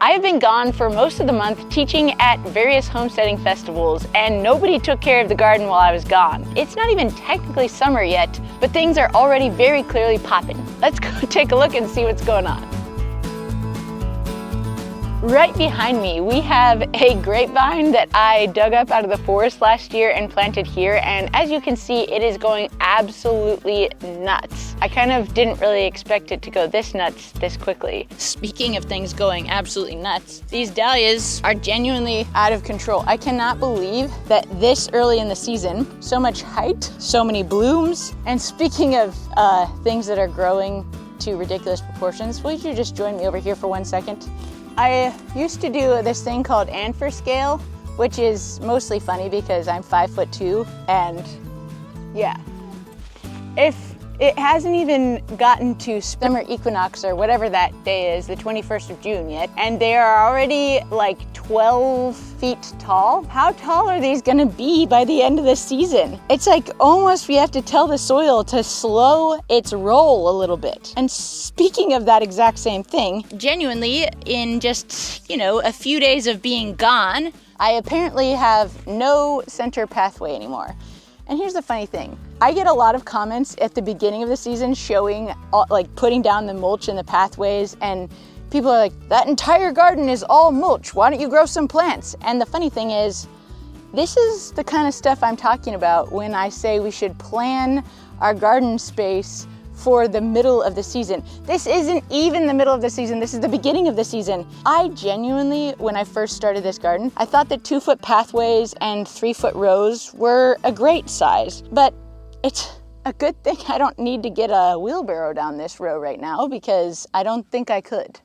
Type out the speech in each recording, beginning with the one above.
I have been gone for most of the month teaching at various homesteading festivals, and nobody took care of the garden while I was gone. It's not even technically summer yet, but things are already very clearly popping. Let's go take a look and see what's going on. Right behind me, we have a grapevine that I dug up out of the forest last year and planted here, and as you can see, it is going absolutely nuts. I kind of didn't really expect it to go this nuts this quickly. Speaking of things going absolutely nuts, these dahlias are genuinely out of control. I cannot believe that this early in the season, so much height, so many blooms, and speaking of things that are growing to ridiculous proportions, will you just join me over here for 1 second? I used to do this thing called anther scale, which is mostly funny because I'm 5'2", and yeah. If it hasn't even gotten to summer equinox or whatever that day is, the 21st of June yet, and they are already like 12 feet tall. How tall are these gonna be by the end of the season? It's like almost we have to tell the soil to slow its roll a little bit. And speaking of that exact same thing, genuinely in just, a few days of being gone, I apparently have no center pathway anymore. And here's the funny thing. I get a lot of comments at the beginning of the season showing, putting down the mulch in the pathways, and people are like, that entire garden is all mulch. Why don't you grow some plants? And the funny thing is, this is the kind of stuff I'm talking about when I say we should plan our garden space for the middle of the season. This isn't even the middle of the season, this is the beginning of the season. I genuinely, when I first started this garden, I thought that 2-foot pathways and 3-foot rows were a great size, but it's a good thing I don't need to get a wheelbarrow down this row right now because I don't think I could.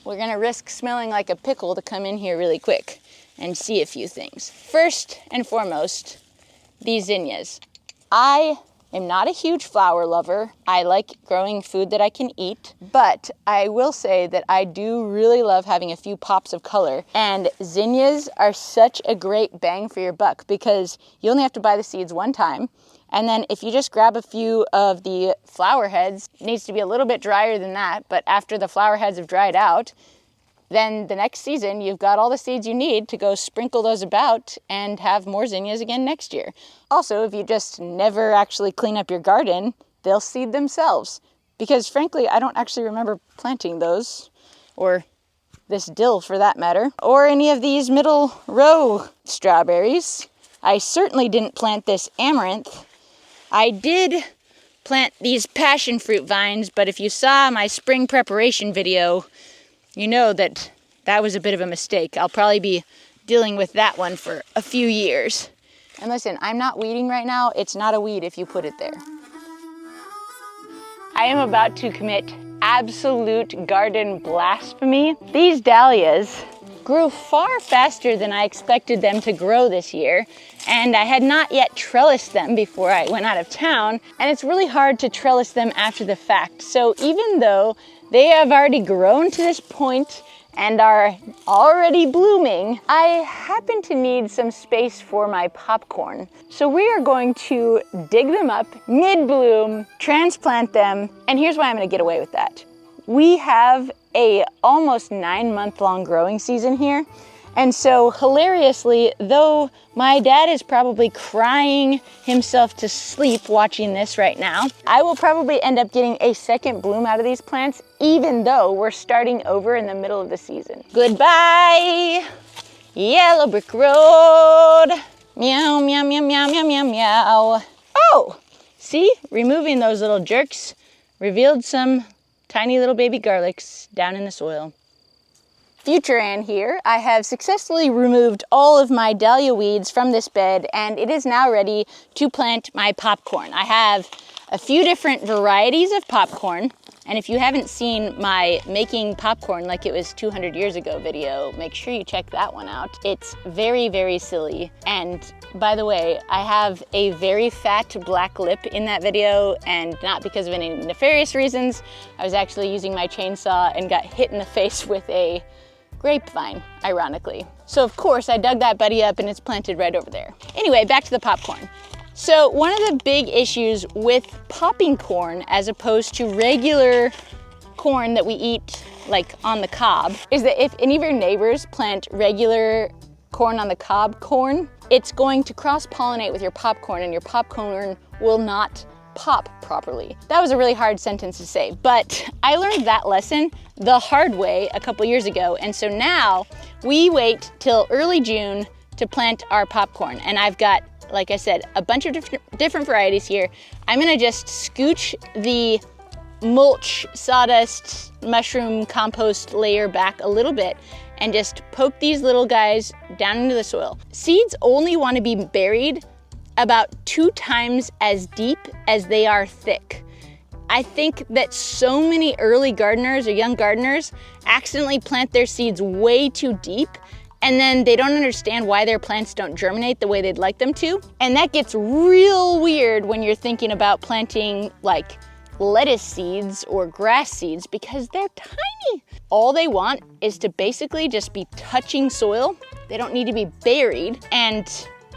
We're gonna risk smelling like a pickle to come in here really quick and see a few things. First and foremost, these zinnias. I am not a huge flower lover. I like growing food that I can eat, but I will say that I do really love having a few pops of color, and zinnias are such a great bang for your buck because you only have to buy the seeds one time, and then if you just grab a few of the flower heads, it needs to be a little bit drier than that, but after the flower heads have dried out, then the next season, you've got all the seeds you need to go sprinkle those about and have more zinnias again next year. Also, if you just never actually clean up your garden, they'll seed themselves. Because frankly, I don't actually remember planting those, or this dill for that matter, or any of these middle row strawberries. I certainly didn't plant this amaranth. I did plant these passion fruit vines, but if you saw my spring preparation video, you know that that was a bit of a mistake. I'll probably be dealing with that one for a few years. And listen, I'm not weeding right now. It's not a weed if you put it there. I am about to commit absolute garden blasphemy. These dahlias grew far faster than I expected them to grow this year, and I had not yet trellised them before I went out of town, and it's really hard to trellis them after the fact. So even though they have already grown to this point and are already blooming, I happen to need some space for my popcorn. So we are going to dig them up mid-bloom, transplant them, and here's why I'm gonna get away with that. We have a almost 9-month-long growing season here, and so hilariously, though my dad is probably crying himself to sleep watching this right now, I will probably end up getting a second bloom out of these plants, even though we're starting over in the middle of the season. Goodbye, yellow brick road. Meow, meow, meow, meow, meow, meow, meow. Oh, see, removing those little jerks revealed some tiny little baby garlics down in the soil. Future Ann here. I have successfully removed all of my dahlia weeds from this bed, and it is now ready to plant my popcorn. I have a few different varieties of popcorn, and if you haven't seen my making popcorn like it was 200 years ago video, make sure you check that one out. It's very, very silly. And by the way, I have a very fat black lip in that video, and not because of any nefarious reasons. I was actually using my chainsaw and got hit in the face with a grapevine, ironically. So of course I dug that buddy up and it's planted right over there. Anyway, back to the popcorn. So one of the big issues with popping corn as opposed to regular corn that we eat like on the cob, is that if any of your neighbors plant regular corn on the cob corn, it's going to cross-pollinate with your popcorn and your popcorn will not pop properly. That was a really hard sentence to say, but I learned that lesson the hard way a couple years ago. And so now we wait till early June to plant our popcorn. And I've got, like I said, a bunch of different varieties here. I'm gonna just scooch the mulch, sawdust, mushroom compost layer back a little bit and just poke these little guys down into the soil. Seeds only want to be buried about 2 times as deep as they are thick. I think that so many early gardeners or young gardeners accidentally plant their seeds way too deep, and then they don't understand why their plants don't germinate the way they'd like them to. And that gets real weird when you're thinking about planting like lettuce seeds or grass seeds because they're tiny. All they want is to basically just be touching soil. They don't need to be buried. And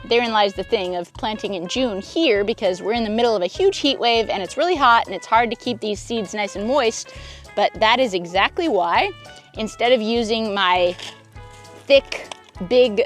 therein lies the thing of planting in June here, because we're in the middle of a huge heat wave and it's really hot and it's hard to keep these seeds nice and moist. But that is exactly why, instead of using my thick, big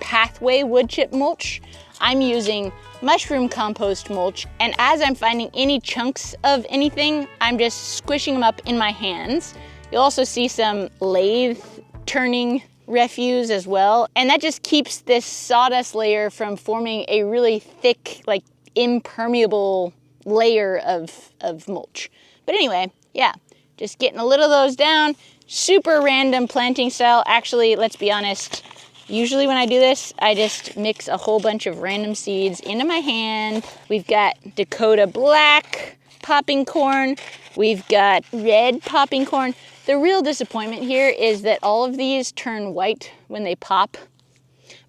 pathway wood chip mulch, I'm using mushroom compost mulch. And as I'm finding any chunks of anything, I'm just squishing them up in my hands. You'll also see some lathe turning refuse as well. And that just keeps this sawdust layer from forming a really thick, like impermeable layer of mulch. But anyway, yeah, just getting a little of those down. Super random planting style. Actually, let's be honest, usually when I do this, I just mix a whole bunch of random seeds into my hand. We've got Dakota Black popping corn. We've got red popping corn. The real disappointment here is that all of these turn white when they pop,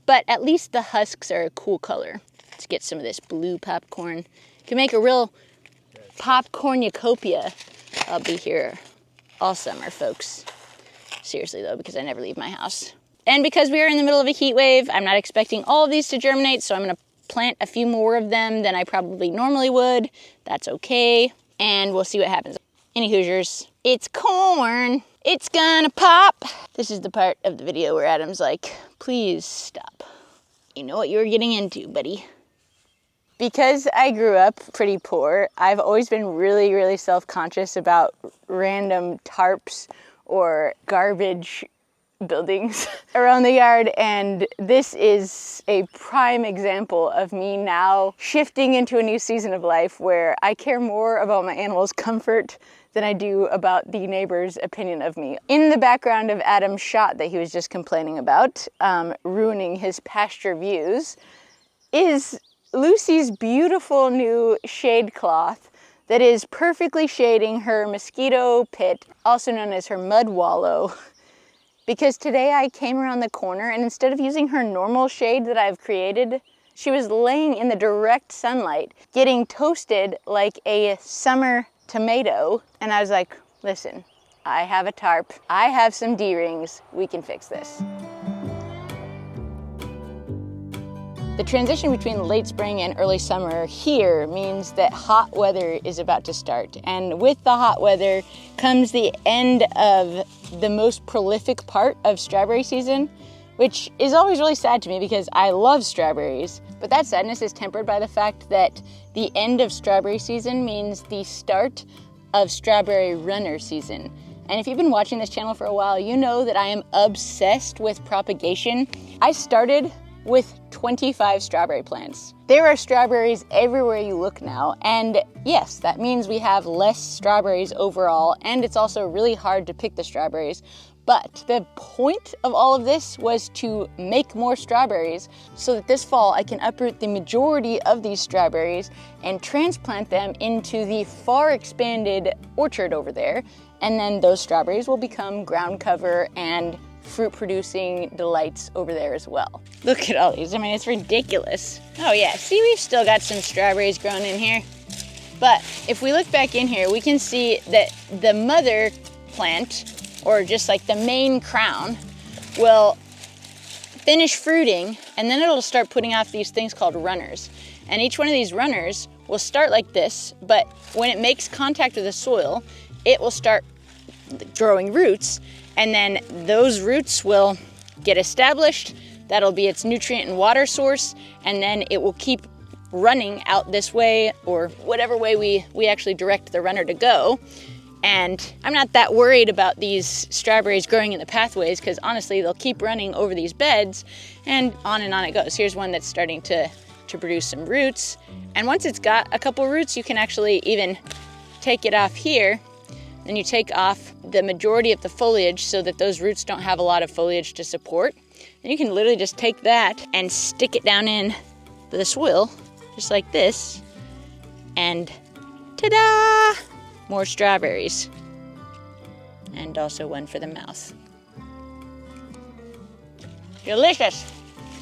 but at least the husks are a cool color. Let's get some of this blue popcorn. You can make a real popcornucopia. I'll be here all summer, folks. Seriously though, because I never leave my house. And because we are in the middle of a heat wave, I'm not expecting all of these to germinate, so I'm gonna plant a few more of them than I probably normally would. That's okay, and we'll see what happens. Any Hoosiers, it's corn. It's gonna pop. This is the part of the video where Adam's like, please stop. You know what you're getting into, buddy. Because I grew up pretty poor, I've always been really, really self-conscious about random tarps or garbage buildings around the yard, and this is a prime example of me now shifting into a new season of life where I care more about my animals' comfort than I do about the neighbor's opinion of me. In the background of Adam's shot that he was just complaining about, ruining his pasture views, is Lucy's beautiful new shade cloth that is perfectly shading her mosquito pit, also known as her mud wallow. Because today I came around the corner and instead of using her normal shade that I've created, she was laying in the direct sunlight, getting toasted like a summer tomato. And I was like, listen, I have a tarp, I have some D-rings, we can fix this. The transition between late spring and early summer here means that hot weather is about to start. And with the hot weather comes the end of the most prolific part of strawberry season, which is always really sad to me because I love strawberries. But that sadness is tempered by the fact that the end of strawberry season means the start of strawberry runner season. And if you've been watching this channel for a while, you know that I am obsessed with propagation. I started with 25 strawberry plants. There are strawberries everywhere you look now, and yes, that means we have less strawberries overall, and it's also really hard to pick the strawberries. But the point of all of this was to make more strawberries so that this fall I can uproot the majority of these strawberries and transplant them into the far expanded orchard over there, and then those strawberries will become ground cover and fruit-producing delights over there as well. Look at all these. I mean, it's ridiculous. Oh yeah, see, we've still got some strawberries growing in here. But if we look back in here, we can see that the mother plant, or just like the main crown, will finish fruiting, and then it'll start putting off these things called runners. And each one of these runners will start like this, but when it makes contact with the soil, it will start growing roots, and then those roots will get established. That'll be its nutrient and water source, and then it will keep running out this way, or whatever way we actually direct the runner to go. And I'm not that worried about these strawberries growing in the pathways, because honestly, they'll keep running over these beds, and on it goes. Here's one that's starting to produce some roots. And once it's got a couple roots, you can actually even take it off here. Then you take off the majority of the foliage so that those roots don't have a lot of foliage to support. And you can literally just take that and stick it down in the soil, just like this. And ta-da! More strawberries. And also one for the mouth. Delicious!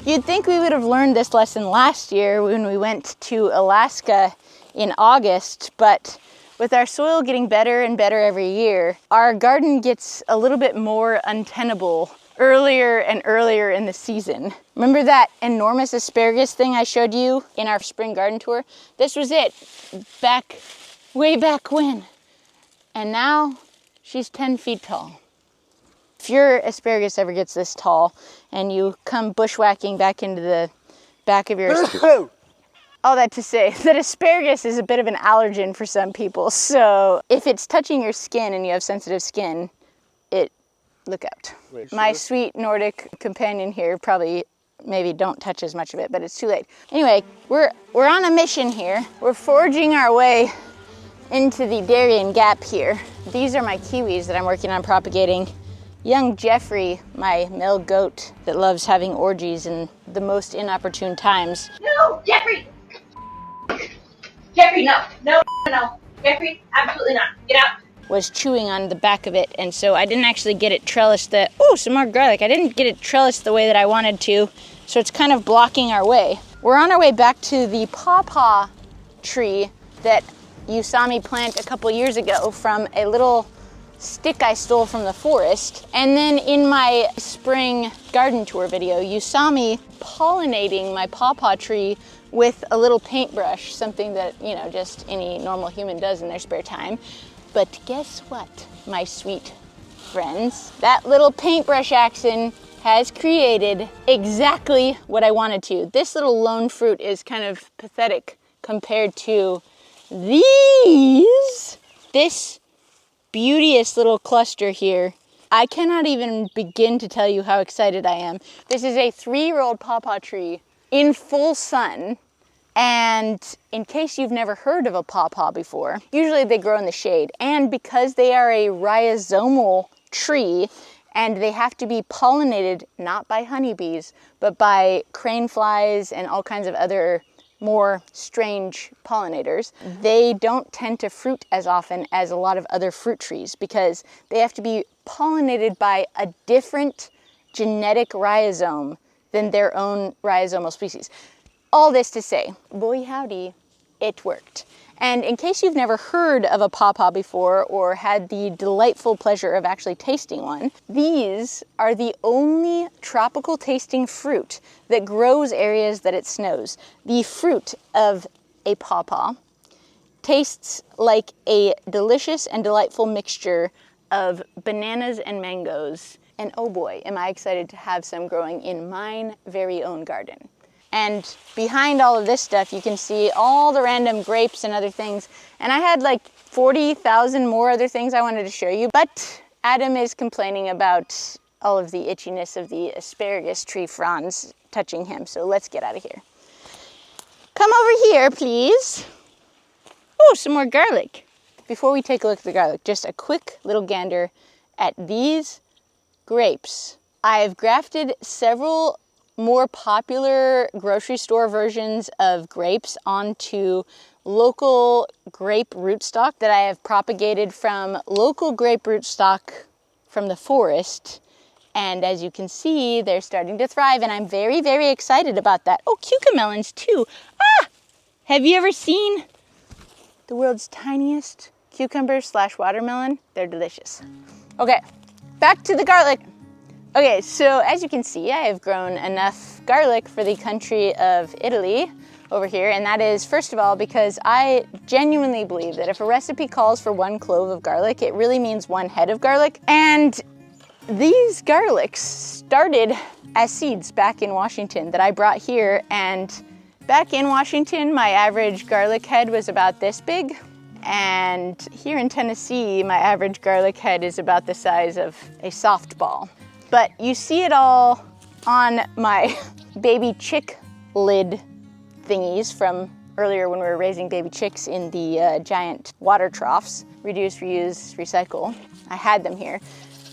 You'd think we would have learned this lesson last year when we went to Alaska in August, but with our soil getting better and better every year, our garden gets a little bit more untenable earlier and earlier in the season. Remember that enormous asparagus thing I showed you in our spring garden tour? This was it, way back when. And now she's 10 feet tall. If your asparagus ever gets this tall and you come bushwhacking back into the back of your... All that to say that asparagus is a bit of an allergen for some people. So if it's touching your skin and you have sensitive skin, look out. Wait, my sweet Nordic companion here maybe don't touch as much of it, but it's too late. Anyway, we're on a mission here. We're forging our way into the Darien Gap here. These are my kiwis that I'm working on propagating. Young Jeffrey, my male goat that loves having orgies in the most inopportune times. No, Jeffrey! Jeffrey, no. No. Jeffrey, absolutely not. Get out. Was chewing on the back of it, and so I didn't actually get it trellised some more garlic. I didn't get it trellised the way that I wanted to, so it's kind of blocking our way. We're on our way back to the Paw Paw Tree that you saw me plant a couple years ago from a little stick I stole from the forest. And then in my spring garden tour video, you saw me pollinating my Paw Paw Tree with a little paintbrush, something that, just any normal human does in their spare time. But guess what, my sweet friends? That little paintbrush action has created exactly what I wanted to. This little lone fruit is kind of pathetic compared to this beauteous little cluster here. I cannot even begin to tell you how excited I am. This is a 3-year-old Paw Paw tree in full sun. And in case you've never heard of a pawpaw before, usually they grow in the shade. And because they are a rhizomal tree and they have to be pollinated not by honeybees, but by crane flies and all kinds of other more strange pollinators, they don't tend to fruit as often as a lot of other fruit trees because they have to be pollinated by a different genetic rhizome than their own rhizomal species. All this to say, boy howdy, it worked. And in case you've never heard of a pawpaw before or had the delightful pleasure of actually tasting one, these are the only tropical tasting fruit that grows areas that it snows. The fruit of a pawpaw tastes like a delicious and delightful mixture of bananas and mangoes. And oh boy, am I excited to have some growing in mine very own garden. And behind all of this stuff, you can see all the random grapes and other things. And I had like 40,000 more other things I wanted to show you, but Adam is complaining about all of the itchiness of the asparagus tree fronds touching him. So let's get out of here. Come over here, please. Oh, some more garlic. Before we take a look at the garlic, just a quick little gander at these grapes. I've grafted several more popular grocery store versions of grapes onto local grape rootstock that I have propagated from local grape rootstock from the forest. And as you can see, they're starting to thrive, and I'm very, very excited about that. Oh, cucamelons too. Ah! Have you ever seen the world's tiniest cucumber/watermelon? They're delicious. Okay, back to the garlic. Okay, so as you can see, I have grown enough garlic for the country of Italy over here, and that is, first of all, because I genuinely believe that if a recipe calls for 1 clove of garlic, it really means 1 head of garlic. And these garlics started as seeds back in Washington that I brought here, and back in Washington, my average garlic head was about this big. And here in Tennessee, my average garlic head is about the size of a softball. But you see it all on my baby chick lid thingies from earlier when we were raising baby chicks in the giant water troughs. Reduce, reuse, recycle. I had them here.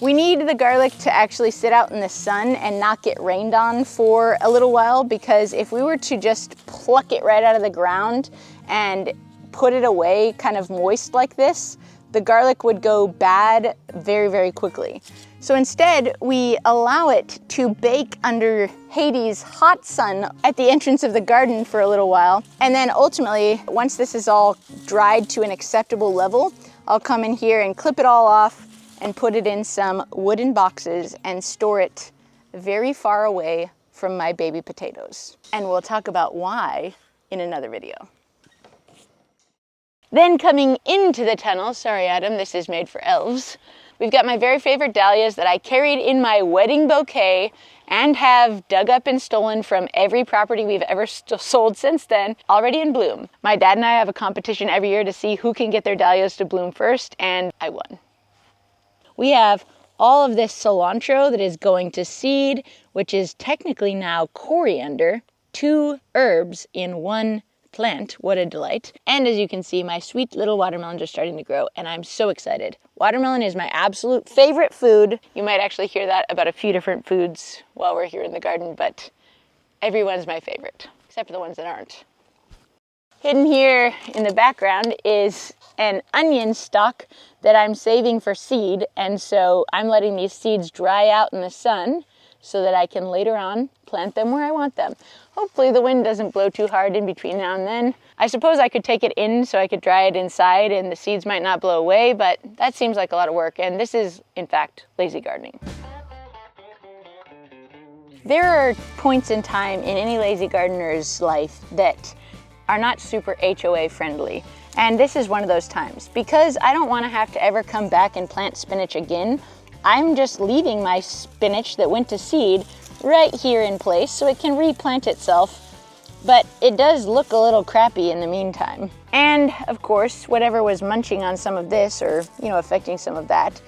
We need the garlic to actually sit out in the sun and not get rained on for a little while, because if we were to just pluck it right out of the ground and put it away kind of moist like this, the garlic would go bad very, very quickly. So instead, we allow it to bake under Hades' hot sun at the entrance of the garden for a little while. And then ultimately, once this is all dried to an acceptable level, I'll come in here and clip it all off and put it in some wooden boxes and store it very far away from my baby potatoes. And we'll talk about why in another video. Then coming into the tunnel, sorry Adam, this is made for elves, we've got my very favorite dahlias that I carried in my wedding bouquet and have dug up and stolen from every property we've ever sold since then, already in bloom. My dad and I have a competition every year to see who can get their dahlias to bloom first, and I won. We have all of this cilantro that is going to seed, which is technically now coriander, 2 herbs in 1 plant. What a delight. And as you can see, my sweet little watermelons are starting to grow, and I'm so excited. Watermelon is my absolute favorite food. You might actually hear that about a few different foods while we're here in the garden, but everyone's my favorite, except for the ones that aren't. Hidden here in the background is an onion stalk that I'm saving for seed, and so I'm letting these seeds dry out in the sun so that I can later on plant them where I want them. Hopefully the wind doesn't blow too hard in between now and then. I suppose I could take it in so I could dry it inside and the seeds might not blow away, but that seems like a lot of work, and this is, in fact, lazy gardening. There are points in time in any lazy gardener's life that are not super HOA friendly. And this is one of those times. Because I don't want to have to ever come back and plant spinach again, I'm just leaving my spinach that went to seed right here in place so it can replant itself. But it does look a little crappy in the meantime. And of course, whatever was munching on some of this, or affecting some of that,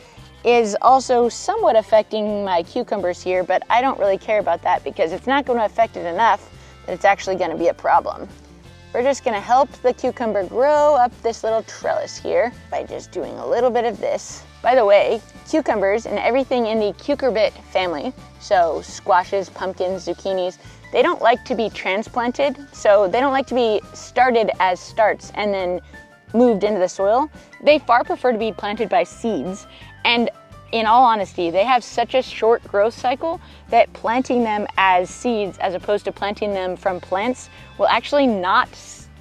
is also somewhat affecting my cucumbers here, but I don't really care about that because it's not going to affect it enough that it's actually going to be a problem. We're just gonna help the cucumber grow up this little trellis here by just doing a little bit of this. By the way, cucumbers and everything in the cucurbit family, so squashes, pumpkins, zucchinis, they don't like to be transplanted, so they don't like to be started as starts and then moved into the soil. They far prefer to be planted by seeds, and in all honesty, they have such a short growth cycle that planting them as seeds as opposed to planting them from plants will actually not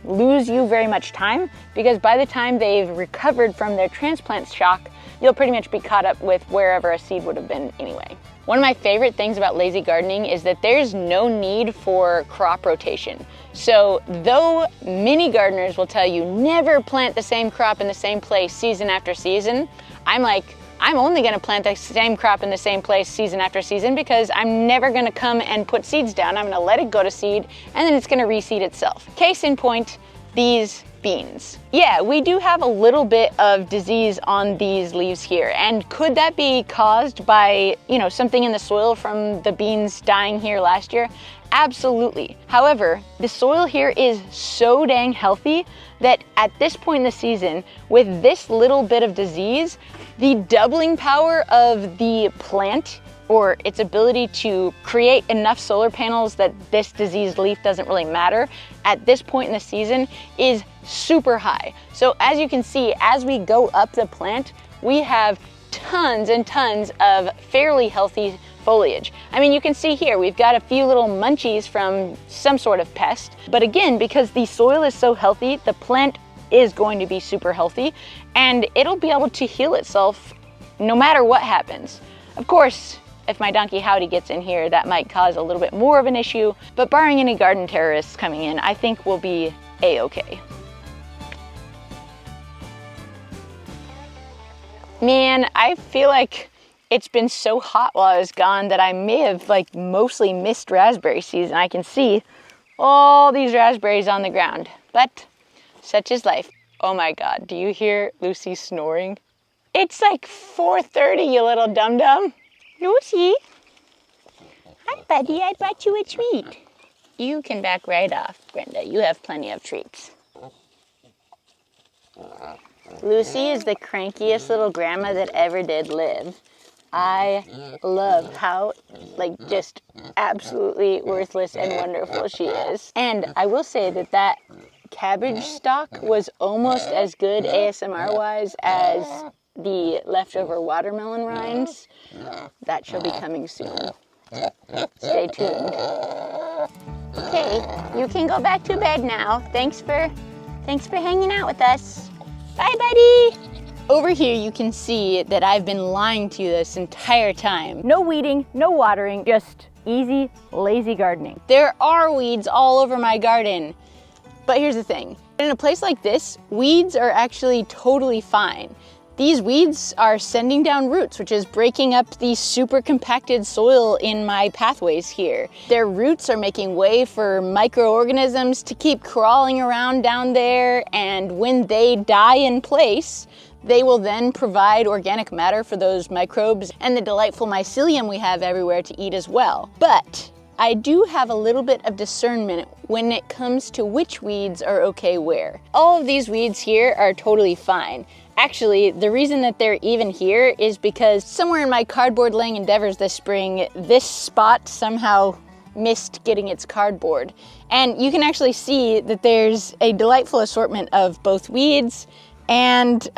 lose you very much time, because by the time they've recovered from their transplant shock, you'll pretty much be caught up with wherever a seed would have been anyway. One of my favorite things about lazy gardening is that there's no need for crop rotation. So though many gardeners will tell you never plant the same crop in the same place season after season, I'm only gonna plant the same crop in the same place season after season because I'm never gonna come and put seeds down. I'm gonna let it go to seed and then it's gonna reseed itself. Case in point, these beans. Yeah, we do have a little bit of disease on these leaves here. And could that be caused by, something in the soil from the beans dying here last year? Absolutely. However, the soil here is so dang healthy that at this point in the season, with this little bit of disease, the doubling power of the plant, or its ability to create enough solar panels that this diseased leaf doesn't really matter, at this point in the season is super high. So as you can see, as we go up the plant, we have tons and tons of fairly healthy foliage. I mean, you can see here, we've got a few little munchies from some sort of pest. But again, because the soil is so healthy, the plant is going to be super healthy and it'll be able to heal itself no matter what happens. Of course, if my donkey Howdy gets in here, that might cause a little bit more of an issue, but barring any garden terrorists coming in, I think we'll be a-okay. Man, I feel like it's been so hot while I was gone that I may have like mostly missed raspberry season. I can see all these raspberries on the ground, but such is life. Oh my God, do you hear Lucy snoring? It's like 4:30, you little dum-dum. Lucy? Hi, buddy, I brought you a treat. You can back right off, Brenda. You have plenty of treats. Lucy is the crankiest little grandma that ever did live. I love how, like, just absolutely worthless and wonderful she is. And I will say that that cabbage stalk was almost as good ASMR-wise as the leftover watermelon rinds. That shall be coming soon. Stay tuned. Okay, you can go back to bed now. Thanks for hanging out with us. Bye, buddy. Over here you can see that I've been lying to you this entire time. No weeding, no watering, just easy, lazy gardening. There are weeds all over my garden, but here's the thing. In a place like this, weeds are actually totally fine. These weeds are sending down roots, which is breaking up the super compacted soil in my pathways here. Their roots are making way for microorganisms to keep crawling around down there, and when they die in place, they will then provide organic matter for those microbes and the delightful mycelium we have everywhere to eat as well. But I do have a little bit of discernment when it comes to which weeds are okay where. All of these weeds here are totally fine. Actually, the reason that they're even here is because somewhere in my cardboard laying endeavors this spring, this spot somehow missed getting its cardboard. And you can actually see that there's a delightful assortment of both weeds and,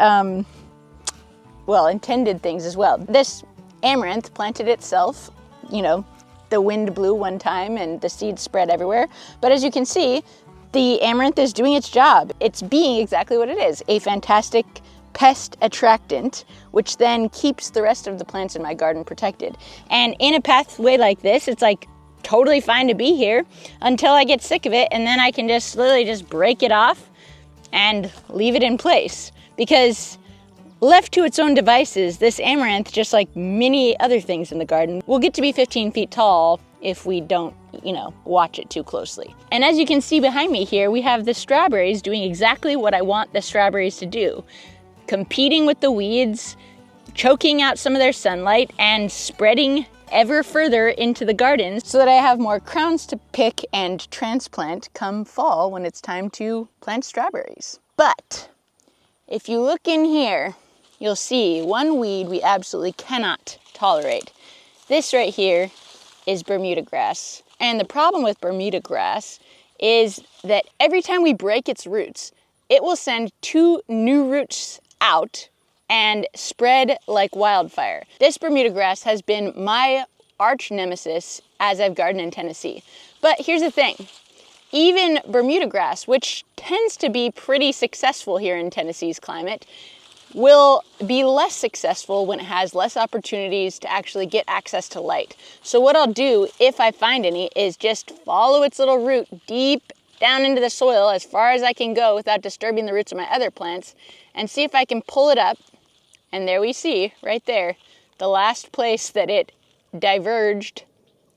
well, intended things as well. This amaranth planted itself, you know, the wind blew one time and the seeds spread everywhere. But as you can see, the amaranth is doing its job. It's being exactly what it is, a fantastic pest attractant, which then keeps the rest of the plants in my garden protected. And in a pathway like this, it's like totally fine to be here until I get sick of it, and then I can just literally just break it off and leave it in place. Because left to its own devices, this amaranth, just like many other things in the garden, will get to be 15 feet tall if we don't, you know, watch it too closely. And as you can see behind me here, we have the strawberries doing exactly what I want the strawberries to do. Competing with the weeds, choking out some of their sunlight, and spreading ever further into the garden so that I have more crowns to pick and transplant come fall when it's time to plant strawberries. But if you look in here, you'll see one weed we absolutely cannot tolerate. This right here is Bermuda grass. And the problem with Bermuda grass is that every time we break its roots, it will send 2 new roots out and spread like wildfire. This Bermuda grass has been my arch nemesis as I've gardened in Tennessee. But here's the thing. Even Bermuda grass, which tends to be pretty successful here in Tennessee's climate, will be less successful when it has less opportunities to actually get access to light. So what I'll do, if I find any, is just follow its little root deep down into the soil as far as I can go without disturbing the roots of my other plants, and see if I can pull it up. And there we see, right there, the last place that it diverged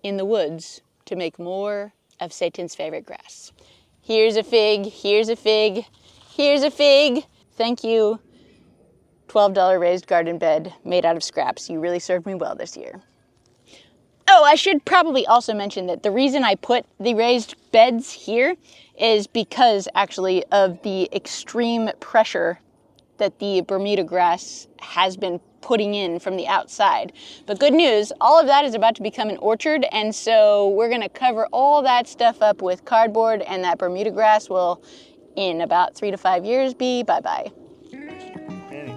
in the woods to make more of Satan's favorite grass. Here's a fig, here's a fig, here's a fig. Thank you, $12 raised garden bed made out of scraps. You really served me well this year. Oh, I should probably also mention that the reason I put the raised beds here is because actually of the extreme pressure that the Bermuda grass has been putting in from the outside. But good news, all of that is about to become an orchard, and so we're gonna cover all that stuff up with cardboard, and that Bermuda grass will, in about 3 to 5 years, be bye-bye. Annie,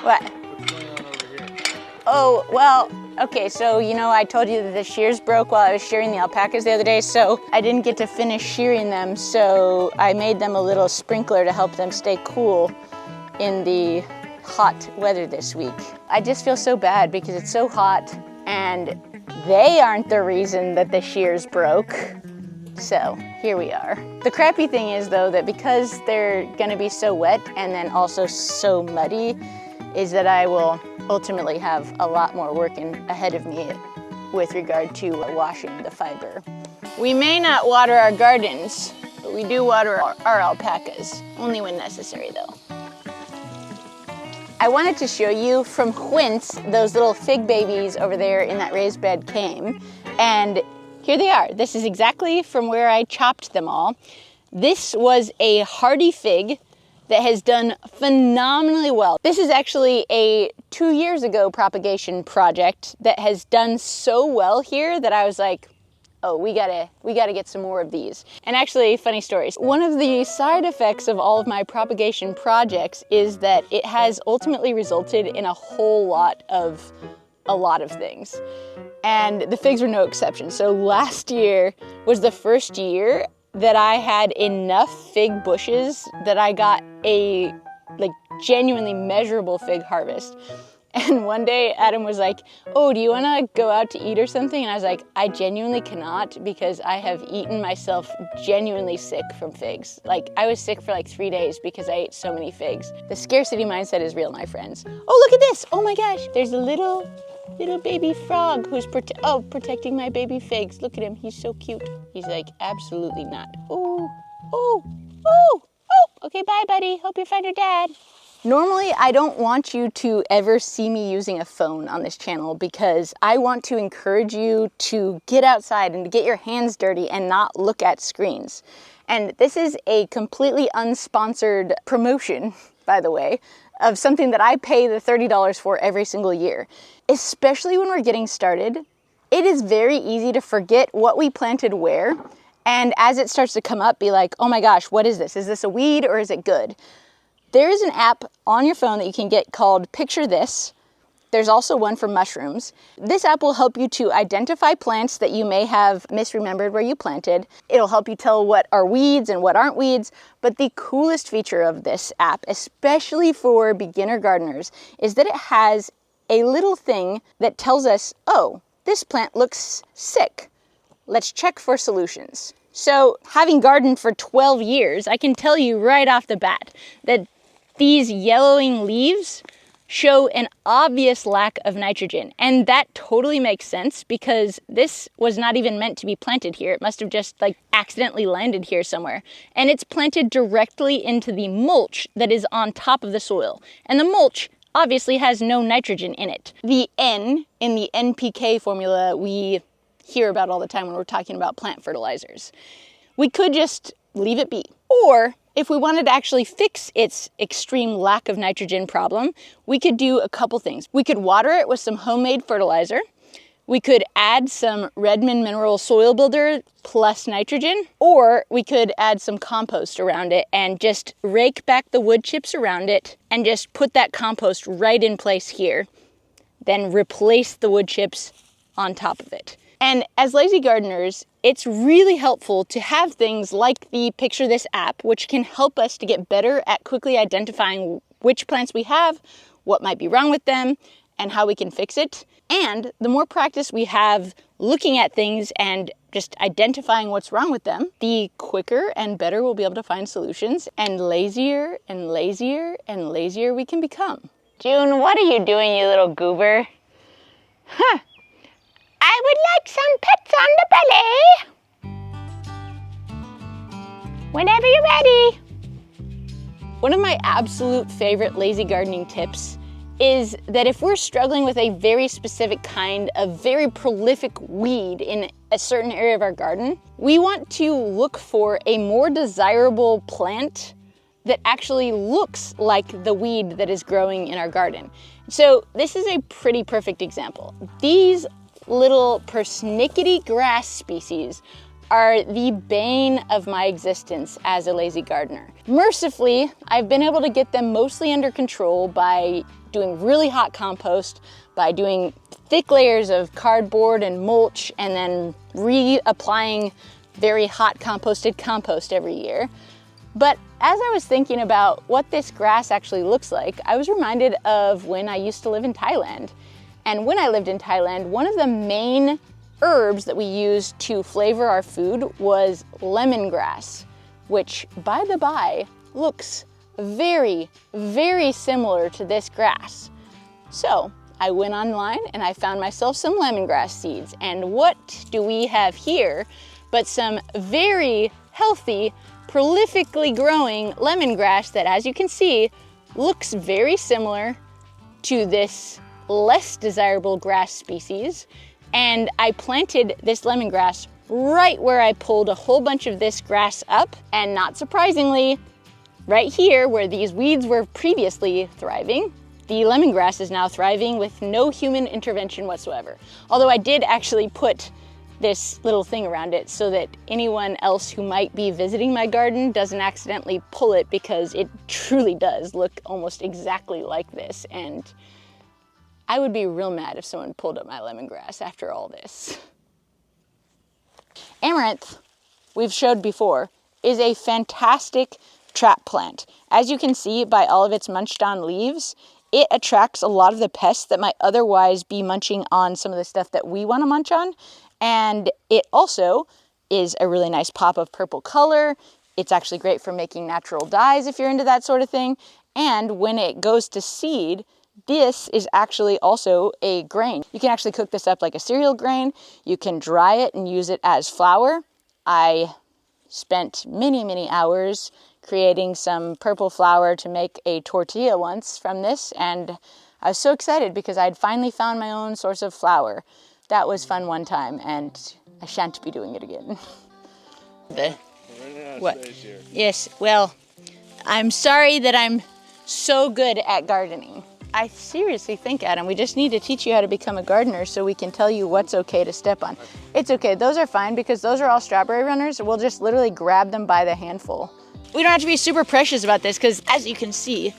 What? what's going on over here? Oh, well, okay, so you know I told you that the shears broke while I was shearing the alpacas the other day, so I didn't get to finish shearing them, so I made them a little sprinkler to help them stay cool in the hot weather this week. I just feel so bad because it's so hot and they aren't the reason that the shears broke. So here we are. The crappy thing is though that because they're gonna be so wet and then also so muddy, is that I will ultimately have a lot more work ahead of me with regard to washing the fiber. We may not water our gardens, but we do water our alpacas, only when necessary though. I wanted to show you from whence those little fig babies over there in that raised bed came, and here they are. This is exactly from where I chopped them all. This was a hardy fig that has done phenomenally well. This is actually a 2 years ago propagation project that has done so well here that I was like, oh, we gotta get some more of these. And actually, funny stories. One of the side effects of all of my propagation projects is that it has ultimately resulted in a whole lot of things. And the figs were no exception. So last year was the first year that I had enough fig bushes that I got a genuinely measurable fig harvest. And one day Adam was like, oh, do you want to go out to eat or something? And I was like, I genuinely cannot because I have eaten myself genuinely sick from figs. Like, I was sick for 3 days because I ate so many figs. The scarcity mindset is real, my friends. Oh, look at this. Oh my gosh. There's a little baby frog who's protecting my baby figs. Look at him. He's so cute. He's like, absolutely not. Oh, oh, oh, oh. Okay, bye, buddy. Hope you find your dad. Normally, I don't want you to ever see me using a phone on this channel because I want to encourage you to get outside and to get your hands dirty and not look at screens. And this is a completely unsponsored promotion, by the way, of something that I pay the $30 for every single year. Especially when we're getting started, it is very easy to forget what we planted where. And as it starts to come up, be like, oh my gosh, what is this? Is this a weed or is it good? There is an app on your phone that you can get called Picture This. There's also one for mushrooms. This app will help you to identify plants that you may have misremembered where you planted. It'll help you tell what are weeds and what aren't weeds. But the coolest feature of this app, especially for beginner gardeners, is that it has a little thing that tells us, oh, this plant looks sick. Let's check for solutions. So having gardened for 12 years, I can tell you right off the bat that these yellowing leaves show an obvious lack of nitrogen. And that totally makes sense because this was not even meant to be planted here. It must have just accidentally landed here somewhere. And it's planted directly into the mulch that is on top of the soil. And the mulch obviously has no nitrogen in it. The N in the NPK formula we hear about all the time when we're talking about plant fertilizers. We could just leave it be. Or if we wanted to actually fix its extreme lack of nitrogen problem, we could do a couple things. We could water it with some homemade fertilizer. We could add some Redmond Mineral Soil Builder plus nitrogen, or we could add some compost around it and just rake back the wood chips around it and just put that compost right in place here. Then replace the wood chips on top of it. And as lazy gardeners, it's really helpful to have things like the Picture This app, which can help us to get better at quickly identifying which plants we have, what might be wrong with them, and how we can fix it. And the more practice we have looking at things and just identifying what's wrong with them, the quicker and better we'll be able to find solutions, and lazier and lazier and lazier we can become. June, what are you doing, you little goober? Huh. I would like some pets on the belly. Whenever you're ready. One of my absolute favorite lazy gardening tips is that if we're struggling with a very specific kind of very prolific weed in a certain area of our garden, we want to look for a more desirable plant that actually looks like the weed that is growing in our garden. So this is a pretty perfect example. These little persnickety grass species are the bane of my existence as a lazy gardener. Mercifully, I've been able to get them mostly under control by doing really hot compost, by doing thick layers of cardboard and mulch, and then reapplying very hot composted compost every year. But as I was thinking about what this grass actually looks like, I was reminded of when I used to live in Thailand. And when I lived in Thailand, one of the main herbs that we used to flavor our food was lemongrass, which, by the by, looks very, very similar to this grass. So I went online and I found myself some lemongrass seeds. And what do we have here but some very healthy, prolifically growing lemongrass that, as you can see, looks very similar to this less desirable grass species. And I planted this lemongrass right where I pulled a whole bunch of this grass up, and not surprisingly, right here where these weeds were previously thriving, the lemongrass is now thriving with no human intervention whatsoever. Although I did actually put this little thing around it so that anyone else who might be visiting my garden doesn't accidentally pull it, because it truly does look almost exactly like this. And I would be real mad if someone pulled up my lemongrass after all this. Amaranth, we've showed before, is a fantastic trap plant. As you can see by all of its munched on leaves, it attracts a lot of the pests that might otherwise be munching on some of the stuff that we want to munch on. And it also is a really nice pop of purple color. It's actually great for making natural dyes if you're into that sort of thing. And when it goes to seed, this is actually also a grain. You can actually cook this up like a cereal grain. You can dry it and use it as flour. I spent many, many hours creating some purple flour to make a tortilla once from this, and I was so excited because I'd finally found my own source of flour. That was fun one time, and I shan't be doing it again. What? Yes, well, I'm sorry that I'm so good at gardening. I seriously think, Adam, we just need to teach you how to become a gardener so we can tell you what's okay to step on. It's okay, those are fine because those are all strawberry runners. We'll just literally grab them by the handful. We don't have to be super precious about this because, as you can see,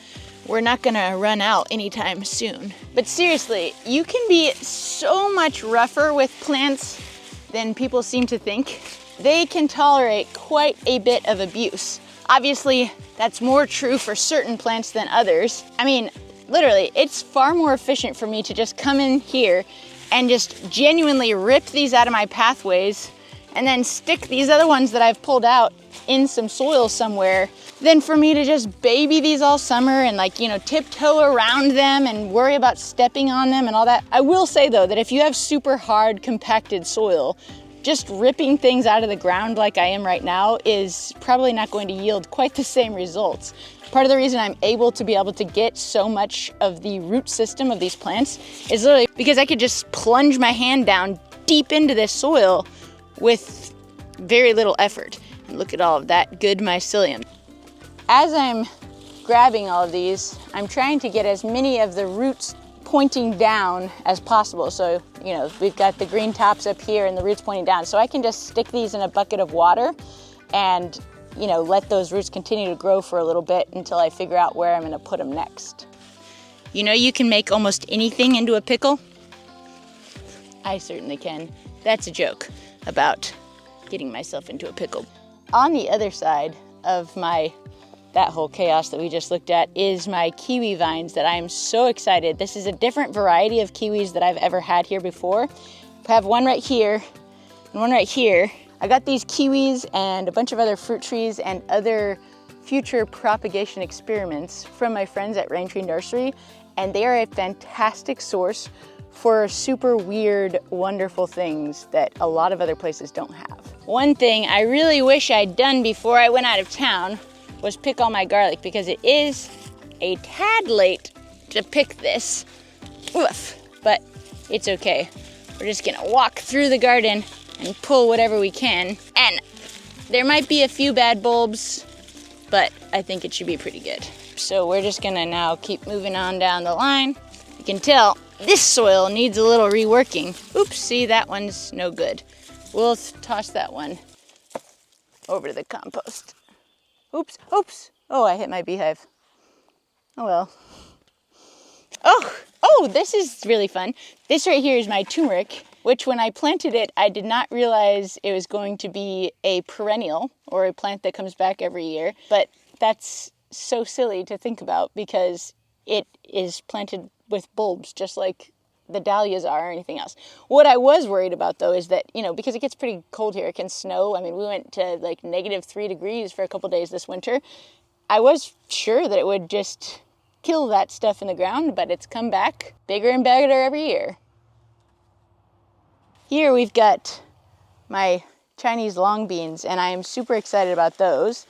we're not gonna run out anytime soon. But seriously, you can be so much rougher with plants than people seem to think. They can tolerate quite a bit of abuse. Obviously, that's more true for certain plants than others. I mean, literally, it's far more efficient for me to just come in here and just genuinely rip these out of my pathways and then stick these other ones that I've pulled out in some soil somewhere than for me to just baby these all summer and, like, you know, tiptoe around them and worry about stepping on them and all that. I will say though that if you have super hard compacted soil, just ripping things out of the ground like I am right now is probably not going to yield quite the same results. Part of the reason I'm able to get so much of the root system of these plants is literally because I could just plunge my hand down deep into this soil with very little effort. And look at all of that good mycelium. As I'm grabbing all of these, I'm trying to get as many of the roots pointing down as possible. So, you know, we've got the green tops up here and the roots pointing down. So I can just stick these in a bucket of water and, you know, let those roots continue to grow for a little bit until I figure out where I'm gonna put them next. You know, you can make almost anything into a pickle. I certainly can. That's a joke about getting myself into a pickle. On the other side of that whole chaos that we just looked at is my kiwi vines that I am so excited. This is a different variety of kiwis that I've ever had here before. I have one right here and one right here. I got these kiwis and a bunch of other fruit trees and other future propagation experiments from my friends at Rain Tree Nursery, and they are a fantastic source for super weird, wonderful things that a lot of other places don't have. One thing I really wish I'd done before I went out of town was pick all my garlic, because it is a tad late to pick this. Oof, but it's okay. We're just gonna walk through the garden and pull whatever we can. And there might be a few bad bulbs, but I think it should be pretty good. So we're just gonna now keep moving on down the line. You can tell this soil needs a little reworking. Oops, see, that one's no good. We'll toss that one over to the compost. Oops, oops. Oh, I hit my beehive. Oh well. Oh, this is really fun. This right here is my Tumeric, which when I planted it, I did not realize it was going to be a perennial or a plant that comes back every year. But that's so silly to think about because it is planted with bulbs just like the dahlias are or anything else. What I was worried about though is that, you know, because it gets pretty cold here, it can snow. I mean, we went to like -3 degrees for a couple days this winter. I was sure that it would just kill that stuff in the ground, but it's come back bigger and better every year. Here we've got my Chinese long beans, and I am super excited about those.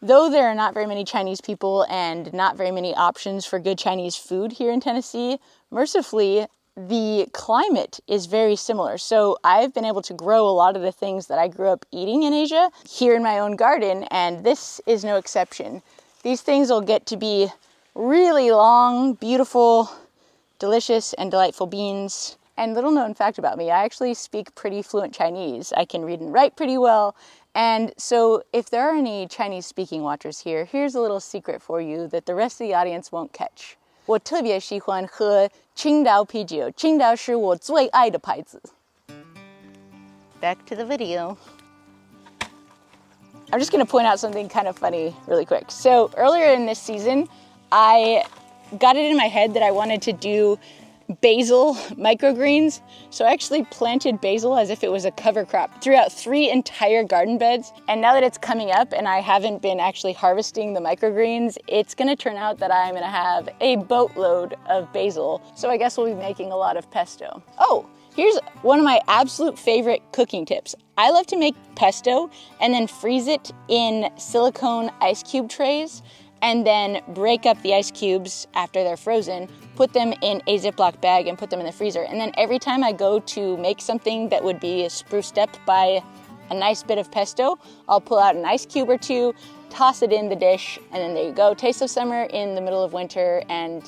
Though there are not very many Chinese people and not very many options for good Chinese food here in Tennessee, mercifully, the climate is very similar. So I've been able to grow a lot of the things that I grew up eating in Asia here in my own garden, and this is no exception. These things will get to be really long, beautiful, delicious, and delightful beans. And little known fact about me, I actually speak pretty fluent Chinese. I can read and write pretty well. And so if there are any Chinese speaking watchers here, here's a little secret for you that the rest of the audience won't catch. 我特别喜欢喝青岛啤酒，青岛是我最爱的牌子。Back to the video. I'm just going to point out something kind of funny really quick. So earlier in this season, I got it in my head that I wanted to do basil microgreens. So I actually planted basil as if it was a cover crop throughout 3 entire garden beds. And now that it's coming up and I haven't been actually harvesting the microgreens, it's going to turn out that I'm going to have a boatload of basil. So I guess we'll be making a lot of pesto. Oh, here's one of my absolute favorite cooking tips. I love to make pesto and then freeze it in silicone ice cube trays and then break up the ice cubes after they're frozen, put them in a Ziploc bag and put them in the freezer. And then every time I go to make something that would be spruced up by a nice bit of pesto, I'll pull out an ice cube or two, toss it in the dish, and then there you go. Taste of summer in the middle of winter and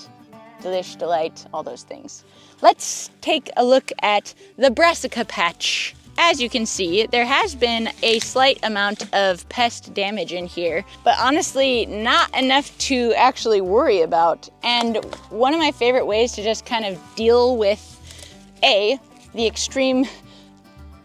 delish, delight, all those things. Let's take a look at the Brassica patch. As you can see, there has been a slight amount of pest damage in here, but honestly, not enough to actually worry about. And one of my favorite ways to just kind of deal with A, the extreme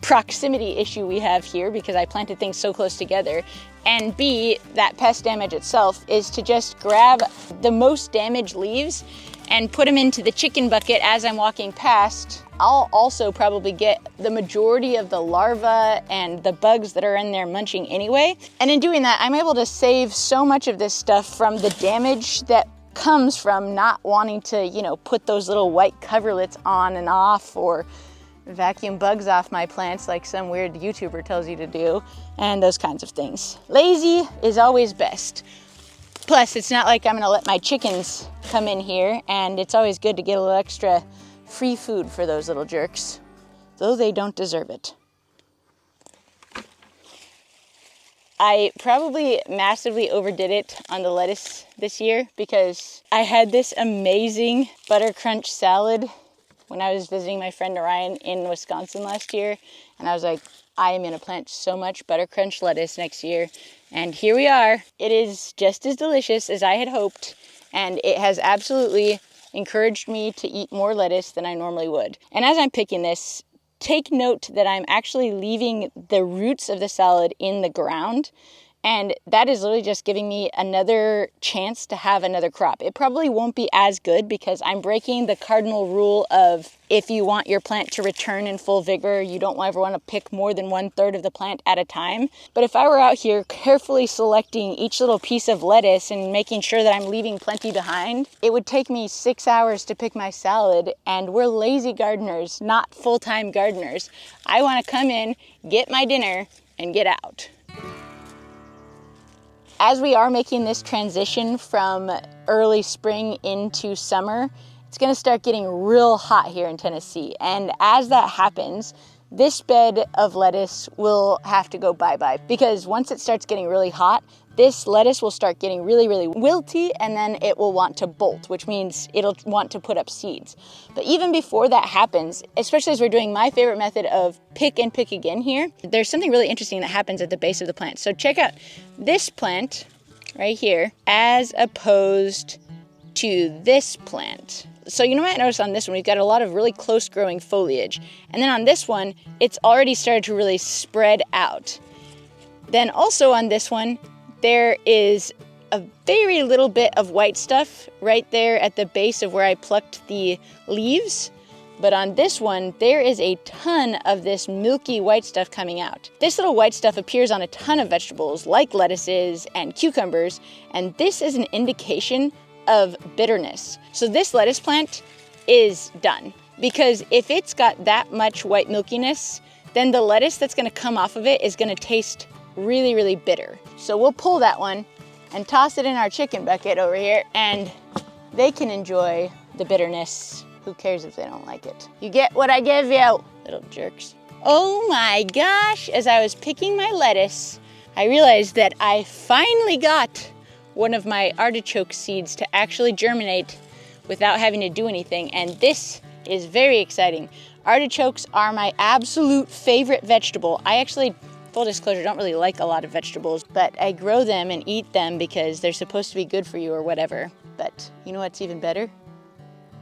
proximity issue we have here because I planted things so close together, and B, that pest damage itself, is to just grab the most damaged leaves and put them into the chicken bucket as I'm walking past. I'll also probably get the majority of the larvae and the bugs that are in there munching anyway. And in doing that, I'm able to save so much of this stuff from the damage that comes from not wanting to, you know, put those little white coverlets on and off or vacuum bugs off my plants like some weird YouTuber tells you to do, and those kinds of things. Lazy is always best. Plus, it's not like I'm gonna let my chickens come in here, and it's always good to get a little extra free food for those little jerks, though they don't deserve it. I probably massively overdid it on the lettuce this year because I had this amazing Buttercrunch salad when I was visiting my friend Orion in Wisconsin last year, and I was like, I am gonna plant so much Buttercrunch lettuce next year, and here we are. It is just as delicious as I had hoped, and it has absolutely encouraged me to eat more lettuce than I normally would. And as I'm picking this, take note that I'm actually leaving the roots of the salad in the ground, and that is literally just giving me another chance to have another crop. It probably won't be as good because I'm breaking the cardinal rule of if you want your plant to return in full vigor, you don't ever want to pick more than 1/3 of the plant at a time. But if I were out here carefully selecting each little piece of lettuce and making sure that I'm leaving plenty behind, it would take me 6 hours to pick my salad, and we're lazy gardeners, not full-time gardeners. I want to come in, get my dinner, and get out. As we are making this transition from early spring into summer, it's going to start getting real hot here in Tennessee. And as that happens, this bed of lettuce will have to go bye-bye because once it starts getting really hot, this lettuce will start getting really, really wilty, and then it will want to bolt, which means it'll want to put up seeds. But even before that happens, especially as we're doing my favorite method of pick and pick again here, there's something really interesting that happens at the base of the plant. So check out this plant right here as opposed to this plant. So you might notice on this one, we've got a lot of really close growing foliage. And then on this one, it's already started to really spread out. Then also on this one, there is a very little bit of white stuff right there at the base of where I plucked the leaves. But on this one, there is a ton of this milky white stuff coming out. This little white stuff appears on a ton of vegetables like lettuces and cucumbers, and this is an indication of bitterness. So this lettuce plant is done, because if it's got that much white milkiness, then the lettuce that's gonna come off of it is gonna taste really, really bitter. So we'll pull that one and toss it in our chicken bucket over here, and they can enjoy the bitterness. Who cares if they don't like it? You get what I give you, little jerks. Oh my gosh, as I was picking my lettuce, I realized that I finally got one of my artichoke seeds to actually germinate without having to do anything, and this is very exciting. Artichokes are my absolute favorite vegetable. I actually, full disclosure, don't really like a lot of vegetables, but I grow them and eat them because they're supposed to be good for you or whatever. But you know what's even better?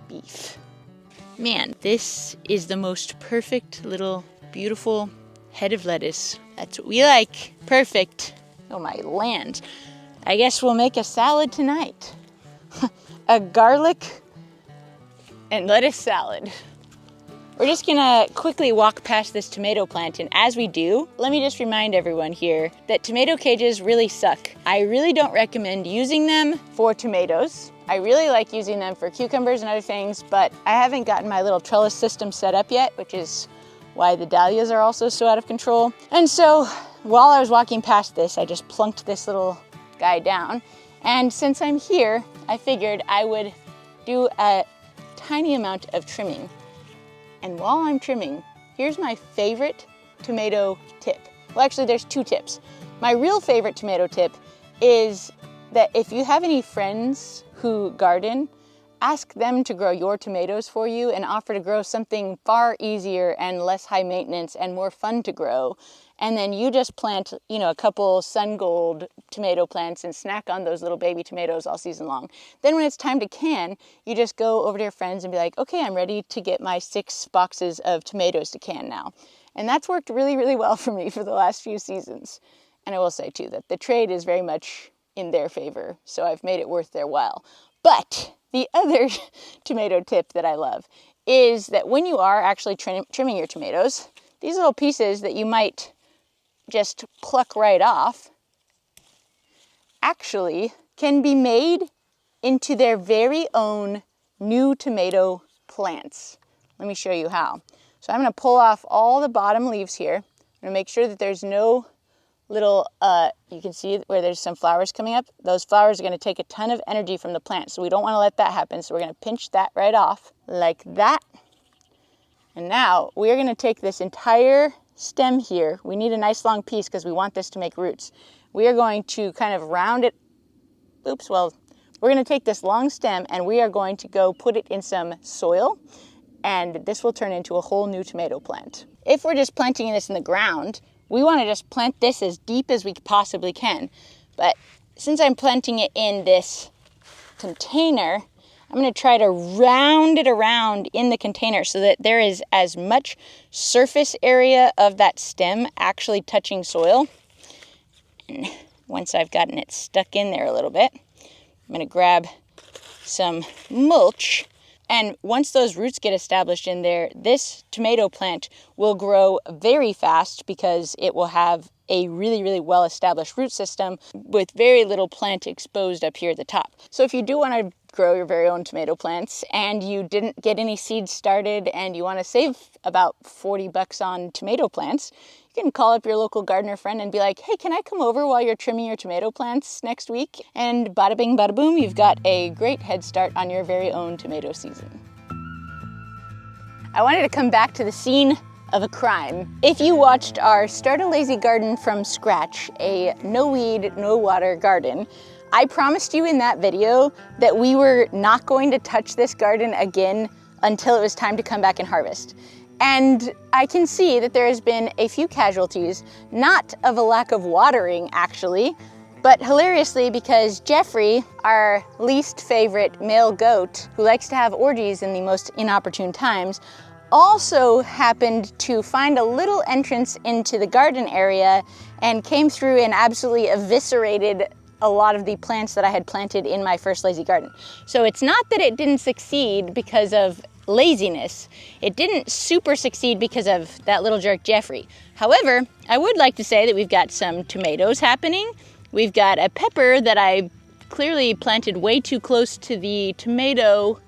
Beef. Man, this is the most perfect little beautiful head of lettuce. That's what we like. Perfect. Oh my land. I guess we'll make a salad tonight. A garlic and lettuce salad. We're just gonna quickly walk past this tomato plant, and as we do, let me just remind everyone here that tomato cages really suck. I really don't recommend using them for tomatoes. I really like using them for cucumbers and other things, but I haven't gotten my little trellis system set up yet, which is why the dahlias are also so out of control. And so while I was walking past this, I just plunked this little guy down. And since I'm here, I figured I would do a tiny amount of trimming. And while I'm trimming, here's my favorite tomato tip. Well, actually, there's two tips. My real favorite tomato tip is that if you have any friends who garden, ask them to grow your tomatoes for you and offer to grow something far easier and less high maintenance and more fun to grow. And then you just plant, a couple sun gold tomato plants and snack on those little baby tomatoes all season long. Then when it's time to can, you just go over to your friends and be like, okay, I'm ready to get my 6 boxes of tomatoes to can now. And that's worked really, really well for me for the last few seasons. And I will say too that the trade is very much in their favor, so I've made it worth their while. But the other tomato tip that I love is that when you are actually trimming your tomatoes, these little pieces that you might just pluck right off actually can be made into their very own new tomato plants. Let me show you how. So I'm going to pull off all the bottom leaves here. I'm going to make sure that there's no little, you can see where there's some flowers coming up. Those flowers are going to take a ton of energy from the plant, so we don't want to let that happen. So we're going to pinch that right off like that. And now we're going to take this entire stem here. We need a nice long piece because we want this to make roots. We are going to kind of round it. We're going to take this long stem and we are going to go put it in some soil, and this will turn into a whole new tomato plant. If we're just planting this in the ground, we want to just plant this as deep as we possibly can. But since I'm planting it in this container, I'm going to try to round it around in the container so that there is as much surface area of that stem actually touching soil. And once I've gotten it stuck in there a little bit, I'm going to grab some mulch. And once those roots get established in there, this tomato plant will grow very fast because it will have a really, really well-established root system with very little plant exposed up here at the top. So if you do want to grow your very own tomato plants and you didn't get any seeds started and you want to save about $40 on tomato plants, you can call up your local gardener friend and be like, hey, can I come over while you're trimming your tomato plants next week? And bada bing, bada boom, you've got a great head start on your very own tomato season. I wanted to come back to the scene of a crime. If you watched our Start a Lazy Garden from Scratch, a no weed, no water garden, I promised you in that video that we were not going to touch this garden again until it was time to come back and harvest. And I can see that there has been a few casualties, not of a lack of watering actually, but hilariously because Jeffrey, our least favorite male goat, who likes to have orgies in the most inopportune times, also happened to find a little entrance into the garden area and came through and absolutely eviscerated a lot of the plants that I had planted in my first lazy garden. So it's not that it didn't succeed because of laziness. It didn't super succeed because of that little jerk Jeffrey. However, I would like to say that we've got some tomatoes happening. We've got a pepper that I clearly planted way too close to the tomato.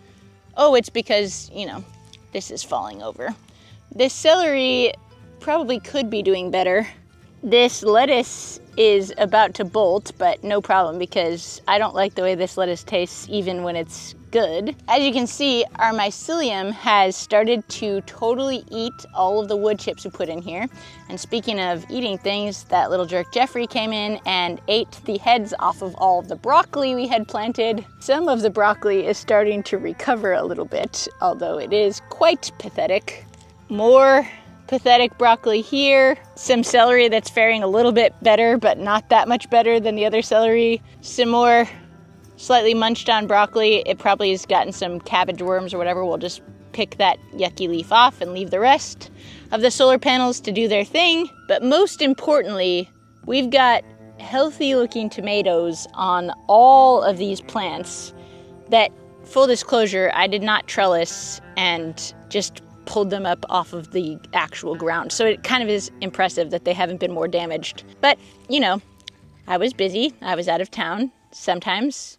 Oh, it's because, you know, this is falling over. This celery probably could be doing better. This lettuce is about to bolt, but no problem because I don't like the way this lettuce tastes even when it's good. As you can see, our mycelium has started to totally eat all of the wood chips we put in here. And speaking of eating things, that little jerk Jeffrey came in and ate the heads off of all of the broccoli we had planted. Some of the broccoli is starting to recover a little bit, although it is quite pathetic. More pathetic broccoli here. Some celery that's faring a little bit better, but not that much better than the other celery. Some more slightly munched on broccoli. It probably has gotten some cabbage worms or whatever. We'll just pick that yucky leaf off and leave the rest of the solar panels to do their thing. But most importantly, we've got healthy looking tomatoes on all of these plants that, full disclosure, I did not trellis and just pulled them up off of the actual ground. So it kind of is impressive that they haven't been more damaged. But, you know, I was busy. I was out of town. Sometimes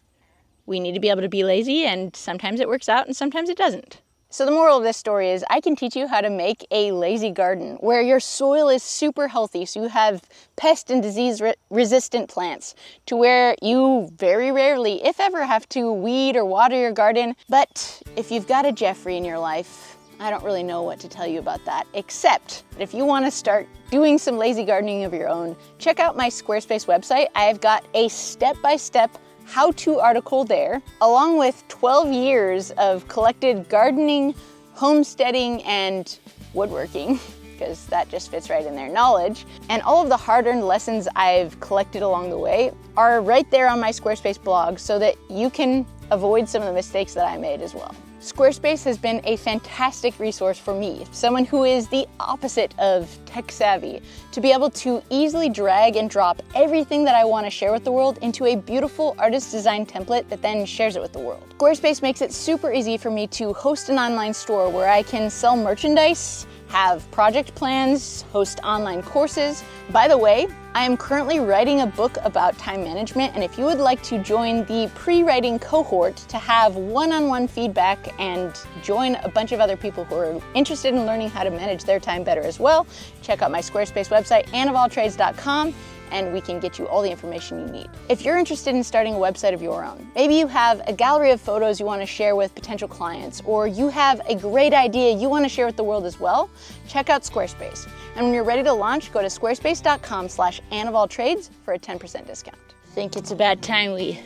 we need to be able to be lazy, and sometimes it works out and sometimes it doesn't. So the moral of this story is I can teach you how to make a lazy garden where your soil is super healthy, so you have pest and disease resistant plants, to where you very rarely, if ever, have to weed or water your garden. But if you've got a Jeffrey in your life, I don't really know what to tell you about that, except that if you want to start doing some lazy gardening of your own, check out my Squarespace website. I have got a step-by-step how-to article there, along with 12 years of collected gardening, homesteading, and woodworking, because that just fits right in there, knowledge. And all of the hard-earned lessons I've collected along the way are right there on my Squarespace blog so that you can avoid some of the mistakes that I made as well. Squarespace has been a fantastic resource for me, someone who is the opposite of tech savvy, to be able to easily drag and drop everything that I want to share with the world into a beautiful artist design template that then shares it with the world. Squarespace makes it super easy for me to host an online store where I can sell merchandise, have project plans, host online courses. By the way, I am currently writing a book about time management, and if you would like to join the pre-writing cohort to have one-on-one feedback and join a bunch of other people who are interested in learning how to manage their time better as well, check out my Squarespace website, annofalltrades.com, and we can get you all the information you need. If you're interested in starting a website of your own, maybe you have a gallery of photos you want to share with potential clients, or you have a great idea you want to share with the world as well, check out Squarespace. And when you're ready to launch, go to squarespace.com/annofalltrades for a 10% discount. I think it's about time we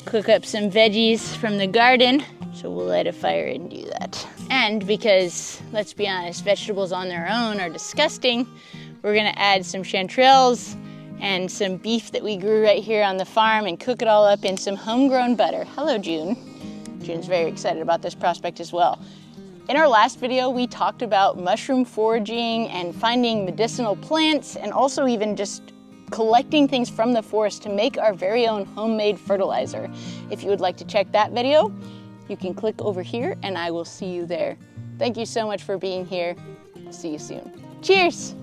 cook up some veggies from the garden, so we'll light a fire and do that. And because, let's be honest, vegetables on their own are disgusting, we're gonna add some chanterelles and some beef that we grew right here on the farm and cook it all up in some homegrown butter. Hello, June. June's very excited about this prospect as well. In our last video, we talked about mushroom foraging and finding medicinal plants, and also even just collecting things from the forest to make our very own homemade fertilizer. If you would like to check that video, you can click over here and I will see you there. Thank you so much for being here. I'll see you soon. Cheers!